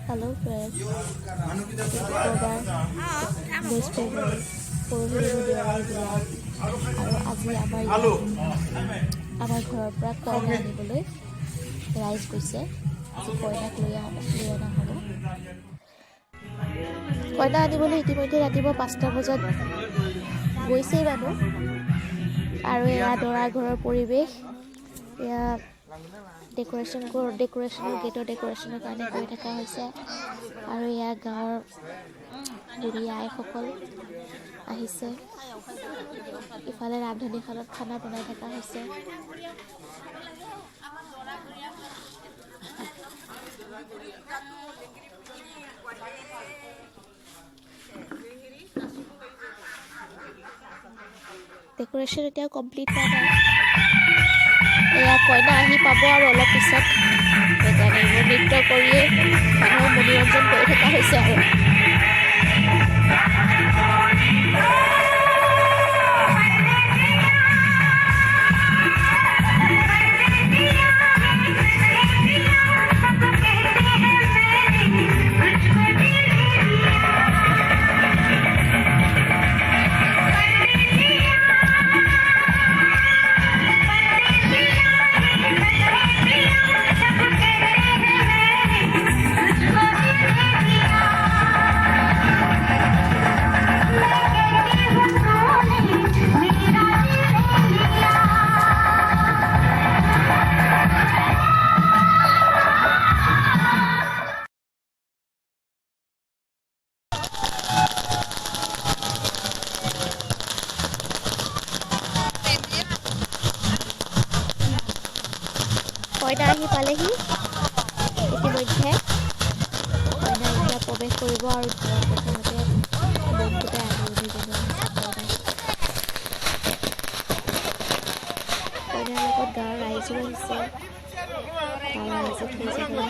Hello friends, next February, পৰহি দেওবাৰ দিনা আৰু আজি আমাৰ ঘৰৰ পৰা কইনা আনিবলৈ ৰাইজ গৈছে। আজি কইনাক লৈ অনা হ'ব। কইনা আনিবলৈ ইতিমধ্যে ৰাতিপুৱা 5টা বজাত গৈছেই মানুহ। আৰু এয়া দৰা ঘৰৰ পৰিৱেশ, এয়া ডেক'ৰেশ্যনৰ গেটৰ ডেক'ৰেশ্যনৰ কাৰণে কৰি থকা হৈছে। আৰু এয়া গাঁৱৰ বুঢ়ী আইসকল আহিছে। ইফালে ৰান্ধনীশালত খানা বনাই থকা হৈছে। ডেক'ৰেশ্যন এতিয়া কমপ্লিট হোৱা নাই। এয়া কইনা আহি পাব আৰু অলপ পিছত। সেইকাৰণে এইবোৰ নৃত্য কৰিয়ে মানুহৰ মনোৰঞ্জন কৰি থকা হৈছে আৰু। কইনা আহি পালেহি ইতিমধ্যে। কইনা এতিয়া প্ৰৱেশ কৰিব আৰু প্ৰথমতে বন্ধুতে আদৰণি জনোৱা কইনাৰ লগত গাঁৱৰ ৰাইজো আহিছে। গাঁৱৰ ৰাইজে থৈ যাবলৈ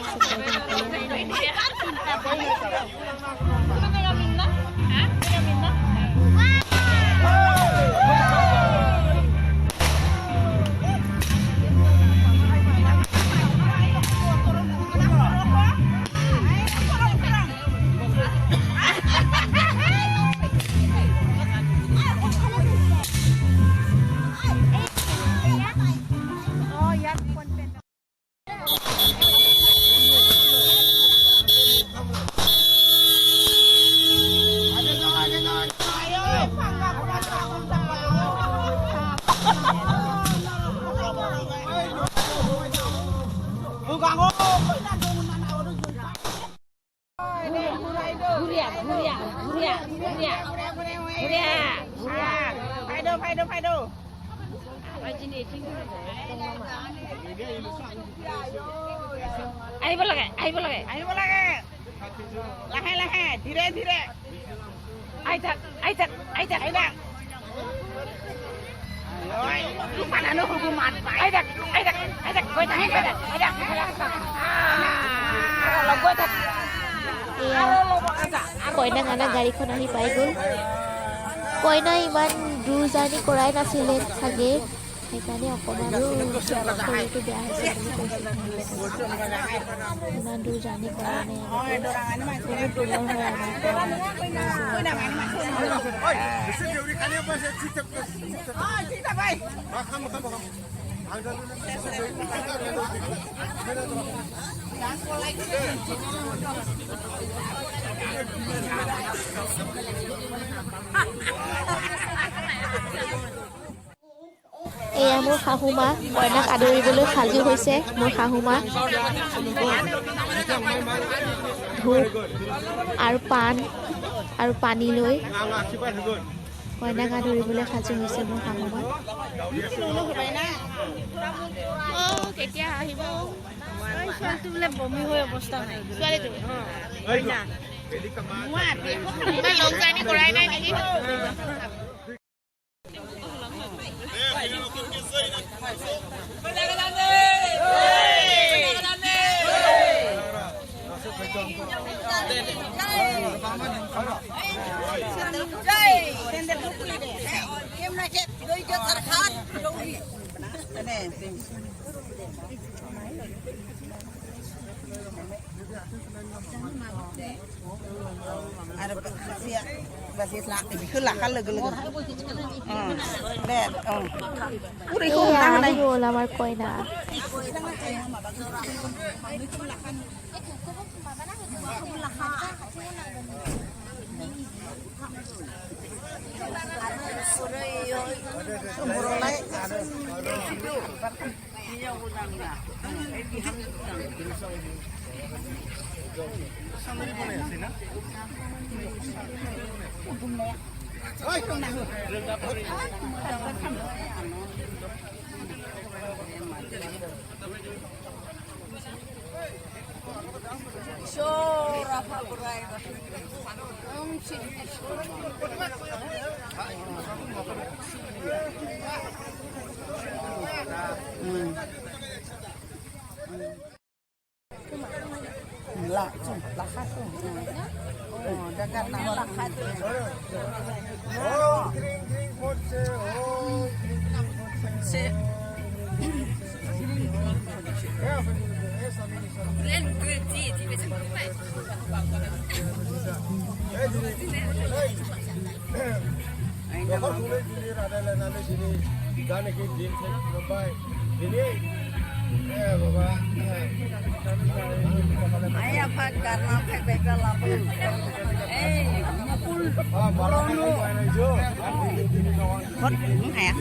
আহিব লাগে লাহে লাহে ধীৰে ধীৰে আহি থাক কইনা গানা গাড়ীখন আহি পাই গ'ল। কইনা ইমান দূৰ জাৰ্ণি কৰাই নাছিলে চাগে, সেইকাৰণে অকণমান শৰীৰটো বেয়া হৈছে বুলি কৈছিলে। ইমান দূৰ জাৰ্ণি কৰা নাই, বহুত দূৰৰ হয় আমাৰ এয়া মোৰ শাহুমা, কইনাক আদৰিবলৈ সাজু হৈছে মোৰ শাহুমা। ধূপ আৰু পাণ আৰু পানী লৈ কইনাক আদৰিবলৈ সাজু হৈছে মোৰ শাহুমা। কেতিয়া আহিব ছোৱালীটো বোলে বমি হৈ অৱস্থা নাই। ছোৱালীটো লং জাৰ্ণি কৰাই নাই নেকি? Ada basia basia lak di khứ lak kan legu. Dad, Udah ikut এয়া nang আহি nai. গ'ল আমাৰ কইনা Lak tu, lak tu. Oh, dekat nak lak tu. Ayah pak karena pek lapun. Hot ni ayah.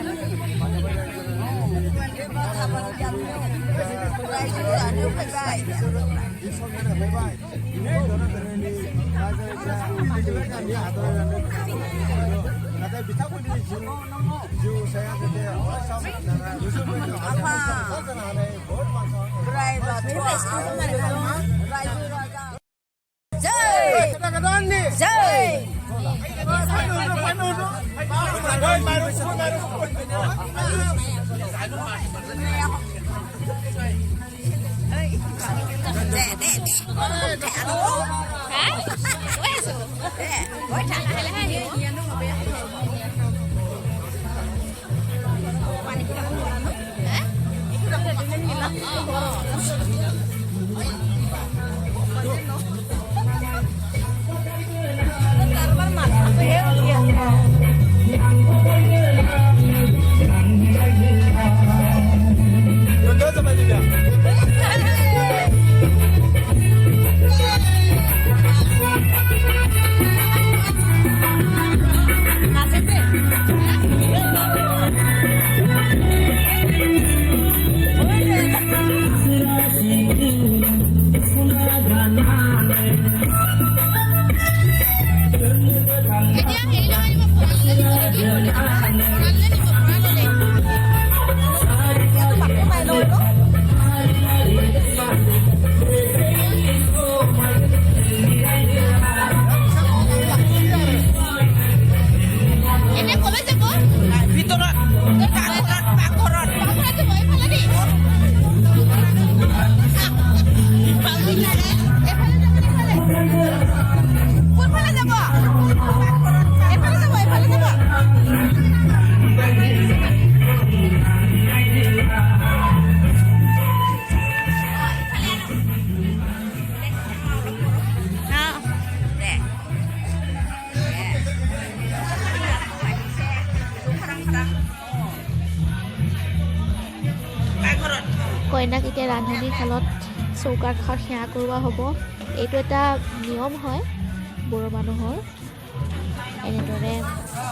কইনাক এতিয়া ৰান্ধনি শালত চৌকাত সেৱা কৰোৱা হ'ব এইটো এটা নিয়ম হয় বড়ো মানুহৰ এনেদৰে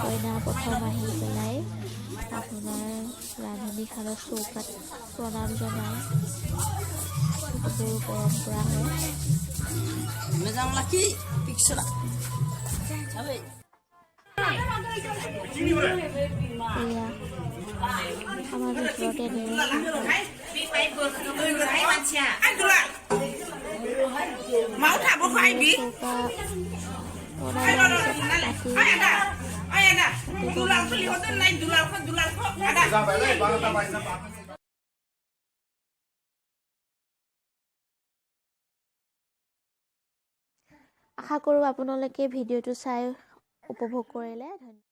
কইনা প্ৰথম আহি পেলাই আপোনাৰ ৰান্ধনি শালত চৌকাত প্ৰণাম জনায় বড়ো পৰম্পৰা হয় Mezang laki piksela. এয়া আমাৰ ভিতৰতে Mau tak buka ibi? Ada. Dulang beli hotel naik dulang kok ada. আশা কৰোঁ আপোনালোকে ভিডিঅ'টো চাই উপভোগ কৰিলে